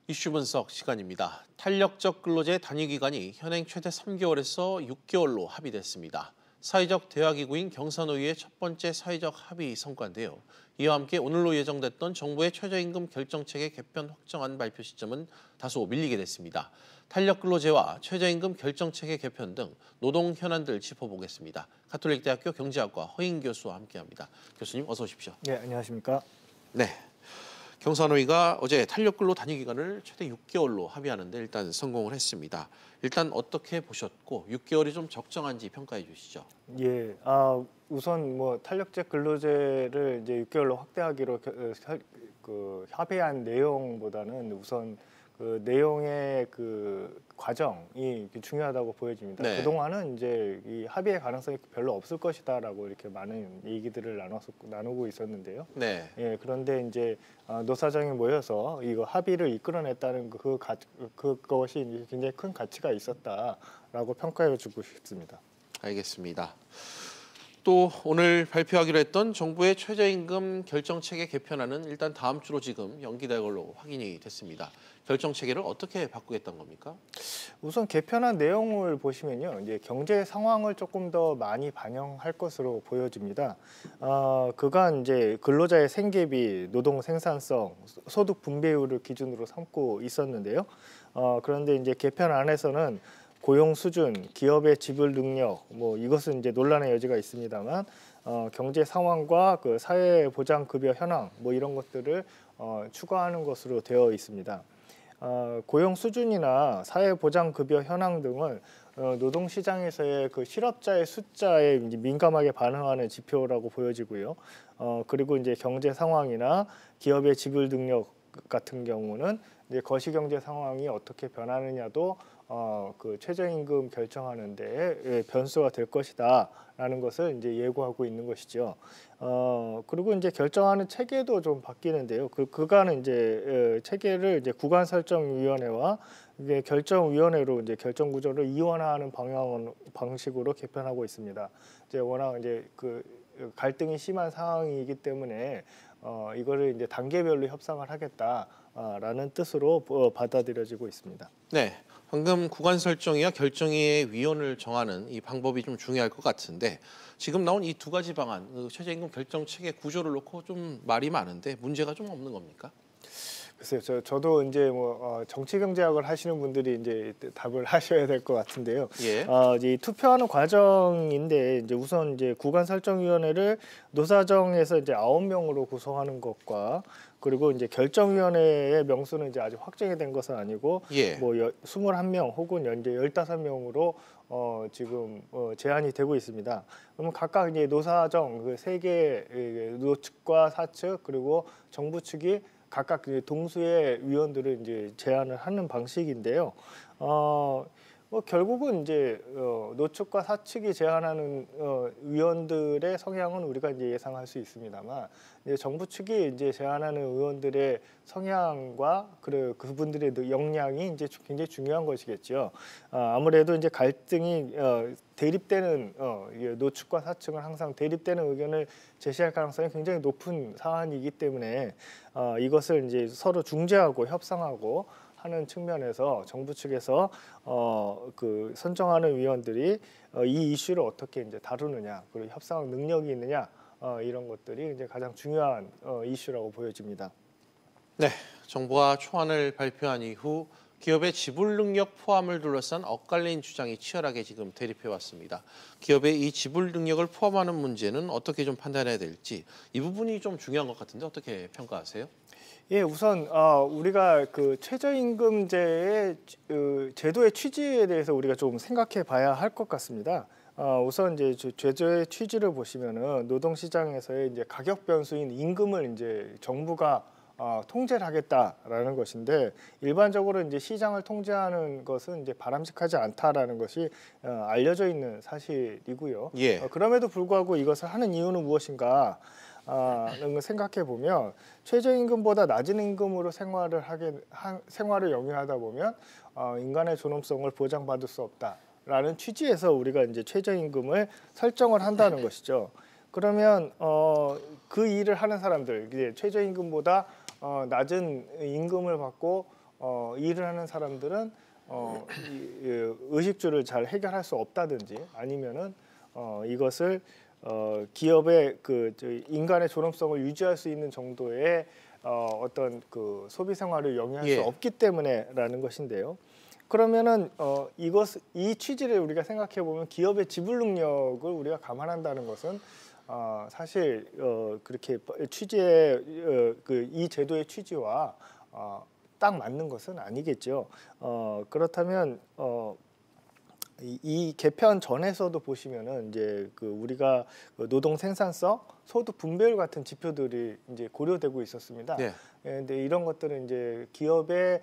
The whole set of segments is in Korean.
이슈 분석 시간입니다. 탄력적 근로제 단위 기간이 현행 최대 3개월에서 6개월로 합의됐습니다. 사회적 대화기구인 경사노위의 첫 번째 사회적 합의 성과인데요. 이와 함께 오늘로 예정됐던 정부의 최저임금 결정체계 개편 확정안 발표 시점은 다소 밀리게 됐습니다. 탄력 근로제와 최저임금 결정체계 개편 등 노동 현안들 짚어보겠습니다. 가톨릭대학교 경제학과 허인 교수와 함께합니다. 교수님 어서 오십시오. 네, 안녕하십니까. 네. 경사노위가 어제 탄력근로 단위 기간을 최대 6개월로 합의하는데 일단 성공을 했습니다. 일단 어떻게 보셨고 6개월이 좀 적정한지 평가해 주시죠. 예, 우선 뭐 탄력제 근로제를 이제 6개월로 확대하기로 합의한 내용보다는 우선 그 내용의 그 과정이 중요하다고 보여집니다. 네. 그동안은 이제 이 합의의 가능성이 별로 없을 것이다라고 이렇게 많은 얘기들을 나누고 있었는데요. 네. 예, 그런데 이제 노사정이 모여서 이거 합의를 이끌어냈다는 그것이 이제 굉장히 큰 가치가 있었다라고 평가해주고 싶습니다. 알겠습니다. 또 오늘 발표하기로 했던 정부의 최저임금 결정체계 개편안은 일단 다음 주로 지금 연기될 걸로 확인이 됐습니다. 결정체계를 어떻게 바꾸겠다는 겁니까? 우선 개편안 내용을 보시면요, 이제 경제 상황을 조금 더 많이 반영할 것으로 보여집니다. 그간 이제 근로자의 생계비, 노동 생산성, 소득 분배율을 기준으로 삼고 있었는데요. 그런데 이제 개편안에서는 고용 수준, 기업의 지불 능력, 뭐 이것은 이제 논란의 여지가 있습니다만 경제 상황과 그 사회 보장 급여 현황, 뭐 이런 것들을 추가하는 것으로 되어 있습니다. 고용 수준이나 사회 보장 급여 현황 등은 노동 시장에서의 그 실업자의 숫자에 이제 민감하게 반응하는 지표라고 보여지고요. 그리고 이제 경제 상황이나 기업의 지불 능력 같은 경우는 이제 거시경제 상황이 어떻게 변하느냐도 그 최저임금 결정하는 데 변수가 될 것이다라는 것을 이제 예고하고 있는 것이죠. 그리고 이제 결정하는 체계도 좀 바뀌는데요. 그간은 이제 체계를 이제 구간설정위원회와 이게 결정위원회로 이제 결정 구조를 이원화하는 방식으로 개편하고 있습니다. 이제 워낙 이제 그 갈등이 심한 상황이기 때문에 이거를 이제 단계별로 협상을 하겠다라는 뜻으로 받아들여지고 있습니다. 네. 방금 구간 설정이와 결정의 위원을 정하는 이 방법이 좀 중요할 것 같은데 지금 나온 이 두 가지 방안, 최저임금 결정 체계 구조를 놓고 좀 말이 많은데 문제가 좀 없는 겁니까? 글쎄요, 저도 이제 뭐 정치 경제학을 하시는 분들이 이제 답을 하셔야 될 것 같은데요. 예. 이제 투표하는 과정인데 이제 우선 이제 구간설정위원회를 노사정에서 이제 9명으로 구성하는 것과 그리고 이제 결정위원회의 명수는 이제 아직 확정이 된 것은 아니고 예. 뭐 21명 혹은 현재 15명으로 지금 제한이 되고 있습니다. 그러면 각각 이제 노사정 그 세 개 노측과 사측 그리고 정부 측이 각각 동수의 위원들을 이제 제안을 하는 방식인데요. 뭐 결국은 이제 노측과 사측이 제안하는 위원들의 성향은 우리가 이제 예상할 수 있습니다만, 이제 정부 측이 이제 제안하는 의원들의 성향과 그분들의 역량이 이제 굉장히 중요한 것이겠죠. 아무래도 이제 갈등이 대립되는 노측과 사측은 항상 대립되는 의견을 제시할 가능성이 굉장히 높은 사안이기 때문에 이것을 이제 서로 중재하고 협상하고 하는 측면에서 정부 측에서 그 선정하는 위원들이 이 이슈를 어떻게 이제 다루느냐, 그리고 협상 능력이 있느냐 이런 것들이 이제 가장 중요한 이슈라고 보여집니다. 네, 정부가 초안을 발표한 이후 기업의 지불 능력 포함을 둘러싼 엇갈린 주장이 치열하게 지금 대립해 왔습니다. 기업의 이 지불 능력을 포함하는 문제는 어떻게 좀 판단해야 될지 이 부분이 좀 중요한 것 같은데 어떻게 평가하세요? 예, 우선 우리가 그 최저임금제의 제도의 취지에 대해서 우리가 좀 생각해 봐야 할 것 같습니다. 우선 이제 제도의 취지를 보시면은 노동시장에서의 이제 가격 변수인 임금을 이제 정부가 통제를 하겠다라는 것인데, 일반적으로 이제 시장을 통제하는 것은 이제 바람직하지 않다라는 것이 알려져 있는 사실이고요. 예. 그럼에도 불구하고 이것을 하는 이유는 무엇인가? 생각해 보면 최저임금보다 낮은 임금으로 생활을 영위하다 보면 인간의 존엄성을 보장받을 수 없다라는 취지에서 우리가 이제 최저임금을 설정을 한다는 것이죠. 그러면 그 일을 하는 사람들, 이제 최저임금보다 낮은 임금을 받고 일을 하는 사람들은 의식주를 잘 해결할 수 없다든지 아니면은 이것을 기업의 인간의 존엄성을 유지할 수 있는 정도의 어떤 그 소비 생활을 영위할 수 없기 때문에라는 것인데요. 그러면은 이 취지를 우리가 생각해 보면 기업의 지불 능력을 우리가 감안한다는 것은 사실 그렇게 취지의 이 제도의 취지와 딱 맞는 것은 아니겠죠. 그렇다면 이 개편 전에서도 보시면은 이제 우리가 노동 생산성, 소득 분배율 같은 지표들이 이제 고려되고 있었습니다. 네. 근데 이런 것들은 이제 기업의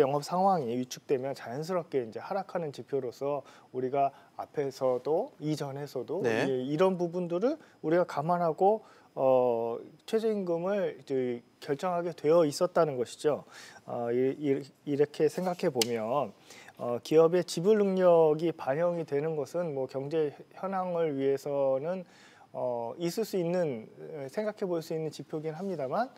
영업 상황이 위축되면 자연스럽게 이제 하락하는 지표로서 우리가 앞에서도 이전에서도 네. 이런 부분들을 우리가 감안하고 최저임금을 이제 결정하게 되어 있었다는 것이죠. 이렇게 생각해 보면 기업의 지불 능력이 반영이 되는 것은 뭐 경제 현황을 위해서는 있을 수 있는 생각해 볼 수 있는 지표긴 합니다만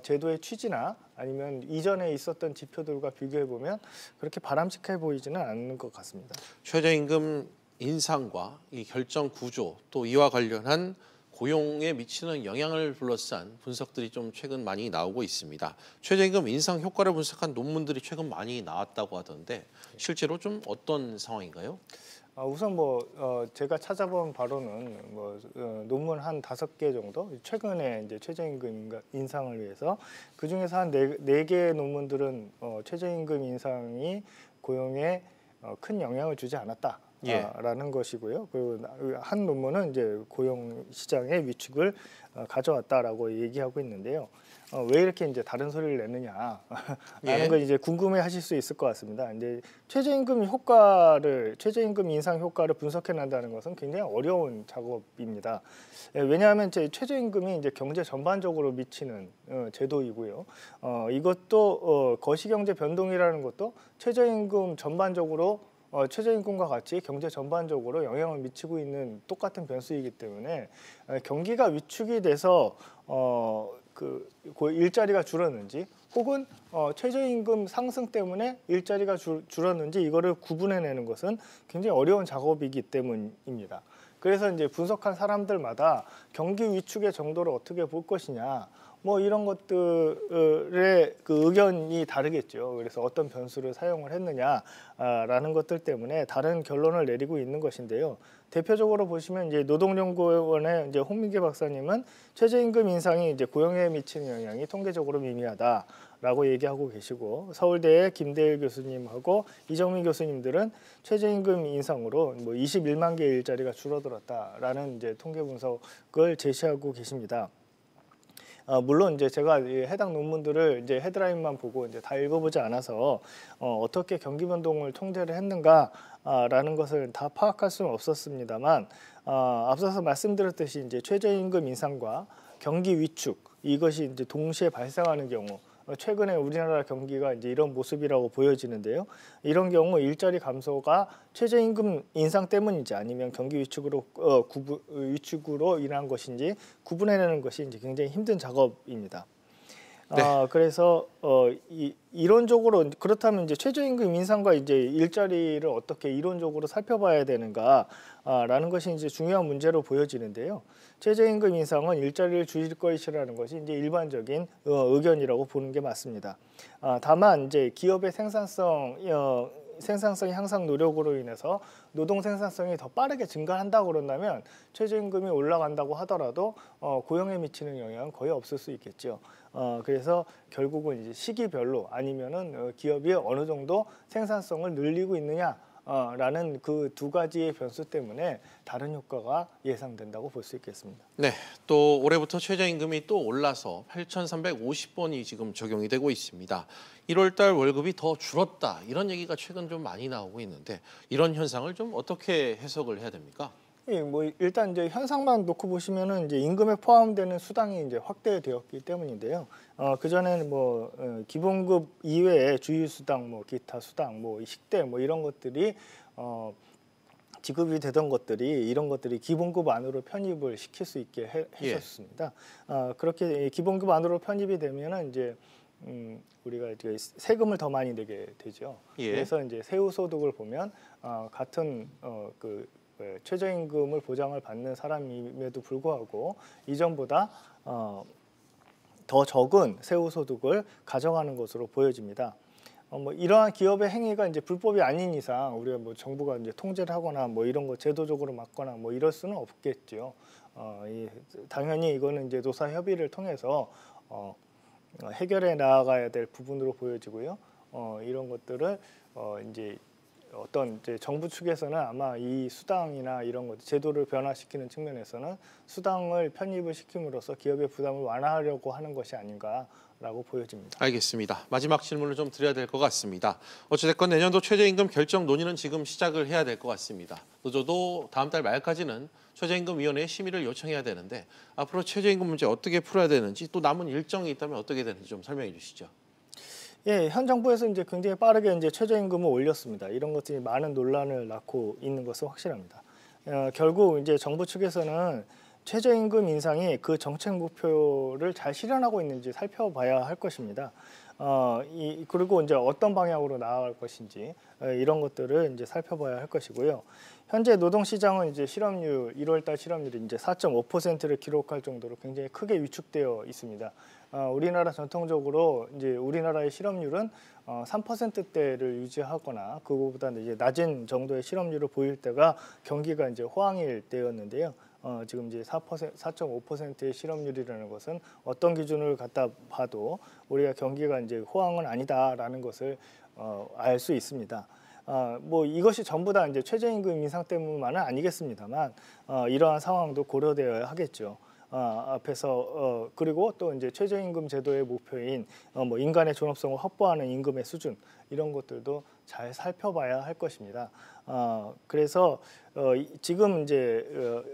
제도의 취지나 아니면 이전에 있었던 지표들과 비교해 보면 그렇게 바람직해 보이지는 않는 것 같습니다. 최저임금 인상과 이 결정 구조 또 이와 관련한 고용에 미치는 영향을 둘러싼 분석들이 좀 최근 많이 나오고 있습니다. 최저임금 인상 효과를 분석한 논문들이 최근 많이 나왔다고 하던데 실제로 좀 어떤 상황인가요? 우선 제가 찾아본 바로는 논문 한 5개 정도 최근에 이제 최저임금 인상을 위해서 그 중에서 한 4개의 논문들은 최저임금 인상이 고용에 큰 영향을 주지 않았다. 라는 것이고요. 그리고 한 논문은 이제 고용 시장의 위축을 가져왔다라고 얘기하고 있는데요. 왜 이렇게 이제 다른 소리를 내느냐 라는 걸 이제 궁금해하실 수 있을 것 같습니다. 이제 최저임금 인상 효과를 분석해 난다는 것은 굉장히 어려운 작업입니다. 왜냐하면 최저임금이 이제 경제 전반적으로 미치는 제도이고요. 이것도 거시경제 변동이라는 것도 최저임금 전반적으로 최저임금과 같이 경제 전반적으로 영향을 미치고 있는 똑같은 변수이기 때문에 경기가 위축이 돼서 일자리가 줄었는지 혹은 최저임금 상승 때문에 일자리가 줄었는지 이거를 구분해내는 것은 굉장히 어려운 작업이기 때문입니다. 그래서 이제 분석한 사람들마다 경기 위축의 정도를 어떻게 볼 것이냐 이런 것들의 의견이 다르겠죠. 그래서 어떤 변수를 사용을 했느냐라는 것들 때문에 다른 결론을 내리고 있는 것인데요. 대표적으로 보시면 이제 노동연구원의 이제 홍민기 박사님은 최저임금 인상이 이제 고용에 미치는 영향이 통계적으로 미미하다라고 얘기하고 계시고 서울대의 김대일 교수님하고 이정민 교수님들은 최저임금 인상으로 21만 개의 일자리가 줄어들었다라는 이제 통계 분석을 제시하고 계십니다. 물론 이제 제가 해당 논문들을 이제 헤드라인만 보고 이제 다 읽어보지 않아서 어떻게 경기 변동을 통제를 했는가라는 것을 다 파악할 수는 없었습니다만 앞서서 말씀드렸듯이 이제 최저임금 인상과 경기 위축 이것이 이제 동시에 발생하는 경우 최근에 우리나라 경기가 이제 이런 모습이라고 보여지는데요. 이런 경우 일자리 감소가 최저임금 인상 때문인지 아니면 경기 위축으로 인한 것인지 구분해내는 것이 이제 굉장히 힘든 작업입니다. 네. 그래서 이론적으로 그렇다면 이제 최저임금 인상과 이제 일자리를 어떻게 이론적으로 살펴봐야 되는가라는 것이 이제 중요한 문제로 보여지는데요. 최저임금 인상은 일자리를 줄일 것이라는 것이 이제 일반적인 의견이라고 보는 게 맞습니다. 다만 이제 기업의 생산성 향상 노력으로 인해서 노동 생산성이 더 빠르게 증가한다고 그런다면 최저임금이 올라간다고 하더라도 고용에 미치는 영향은 거의 없을 수 있겠죠. 그래서 결국은 이제 시기별로 아니면은 기업이 어느 정도 생산성을 늘리고 있느냐라는 그 두 가지의 변수 때문에 다른 효과가 예상된다고 볼 수 있겠습니다. 네, 또 올해부터 최저임금이 또 올라서 8,350원이 지금 적용이 되고 있습니다. 1월 달 월급이 더 줄었다 이런 얘기가 최근 좀 많이 나오고 있는데 이런 현상을 좀 어떻게 해석을 해야 됩니까? 일단 이제 현상만 놓고 보시면은 이제 임금에 포함되는 수당이 이제 확대되었기 때문인데요. 그 전에는 기본급 이외에 주휴수당, 기타 수당, 식대 이런 것들이 지급이 되던 것들이 이런 것들이 기본급 안으로 편입을 시킬 수 있게 했었습니다. 그렇게 기본급 안으로 편입이 되면은 이제 우리가 이제 세금을 더 많이 내게 되죠. 예. 그래서 이제 세후 소득을 보면 같은 최저임금을 보장을 받는 사람임에도 불구하고 이전보다 더 적은 세후 소득을 가져가는 것으로 보여집니다. 뭐 이러한 기업의 행위가 이제 불법이 아닌 이상 우리가 뭐 정부가 이제 통제를 하거나 뭐 이런 거 제도적으로 막거나 뭐 이럴 수는 없겠죠. 당연히 이거는 이제 노사 협의를 통해서 해결해 나아가야 될 부분으로 보여지고요. 이런 것들을 이제 어떤 이제 정부 측에서는 아마 이 수당이나 이런 것 제도를 변화시키는 측면에서는 수당을 편입을 시킴으로써 기업의 부담을 완화하려고 하는 것이 아닌가라고 보여집니다. 알겠습니다. 마지막 질문을 좀 드려야 될 것 같습니다. 어찌됐건 내년도 최저임금 결정 논의는 지금 시작을 해야 될 것 같습니다. 늦어도 다음 달 말까지는 최저임금위원회에 심의를 요청해야 되는데 앞으로 최저임금 문제 어떻게 풀어야 되는지 또 남은 일정이 있다면 어떻게 되는지 좀 설명해 주시죠. 예, 현 정부에서 이제 굉장히 빠르게 이제 최저임금을 올렸습니다. 이런 것들이 많은 논란을 낳고 있는 것은 확실합니다. 결국 이제 정부 측에서는 최저임금 인상이 그 정책 목표를 잘 실현하고 있는지 살펴봐야 할 것입니다. 그리고 이제 어떤 방향으로 나아갈 것인지 이런 것들을 이제 살펴봐야 할 것이고요. 현재 노동시장은 이제 실업률 1월달 실업률이 이제 4.5%를 기록할 정도로 굉장히 크게 위축되어 있습니다. 우리나라 전통적으로 이제 우리나라의 실업률은 3%대를 유지하거나 그거보다 이제 낮은 정도의 실업률을 보일 때가 경기가 이제 호황일 때였는데요. 지금 이제 4.5%의 실업률이라는 것은 어떤 기준을 갖다 봐도 우리가 경기가 이제 호황은 아니다라는 것을 알 수 있습니다. 뭐 이것이 전부 다 이제 최저임금 인상 때문만은 아니겠습니다만 이러한 상황도 고려되어야 하겠죠. 앞에서 그리고 또 이제 최저임금 제도의 목표인 뭐 인간의 존엄성을 확보하는 임금의 수준 이런 것들도 잘 살펴봐야 할 것입니다. 그래서 지금 이제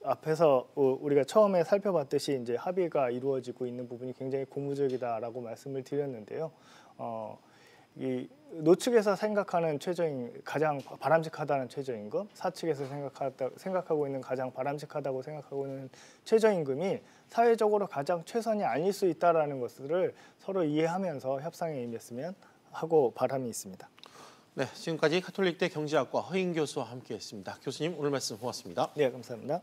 앞에서 우리가 처음에 살펴봤듯이 이제 합의가 이루어지고 있는 부분이 굉장히 고무적이다라고 말씀을 드렸는데요. 이 노측에서 생각하는 최저임금 가장 바람직하다는 최저임금, 사측에서 생각하고 있는 가장 바람직하다고 생각하고 있는 최저임금이 사회적으로 가장 최선이 아닐 수 있다라는 것들을 서로 이해하면서 협상에 임했으면 하고 바람이 있습니다. 네, 지금까지 가톨릭대 경제학과 허인 교수와 함께했습니다. 교수님 오늘 말씀 고맙습니다. 네, 감사합니다.